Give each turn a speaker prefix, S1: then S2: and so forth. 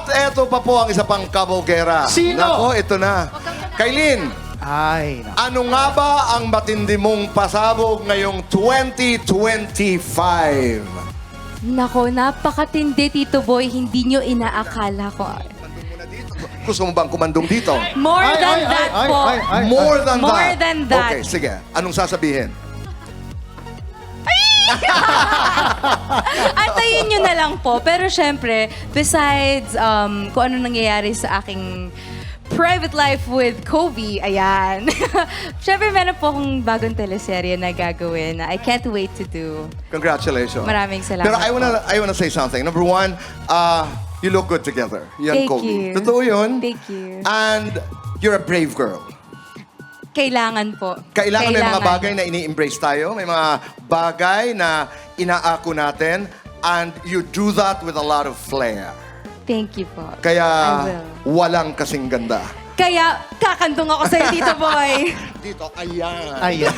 S1: At eto pa po ang isa pang kabogera.
S2: Sino?
S1: Nako, ito na. Kailin,
S2: Ay, naku.
S1: ano nga ba ang matindi mong pasabog ngayong 2025?
S3: Nako, napakatindi, Tito Boy. Hindi nyo inaakala ko.
S1: Gusto mo bang kumandong dito?
S3: More than that po.
S1: More than that.
S3: More than that.
S1: Okay, sige. Anong sasabihin?
S3: Antayin nyo na lang po. Pero syempre, besides kung ano nangyayari sa aking private life with Kobe, ayan. Syempre, meron po akong bagong teleserye na gagawin na I can't wait to do.
S1: Congratulations.
S3: Maraming salamat
S1: Pero I wanna say something. Number one, you look good together. You and
S3: Thank
S1: Kobe.
S3: you.
S1: Totoo yun.
S3: Thank you.
S1: And you're a brave girl.
S3: Kailangan po.
S1: Kailangan may mga bagay na ini-embrace tayo. May mga bagay na inaako natin. And you do that with a lot of flair.
S3: Thank you po.
S1: Kaya
S3: I will.
S1: walang kasing ganda.
S3: Kaya kakandong ako sa'yo, Tito Boy.
S1: Dito, ayan.
S2: Ayan.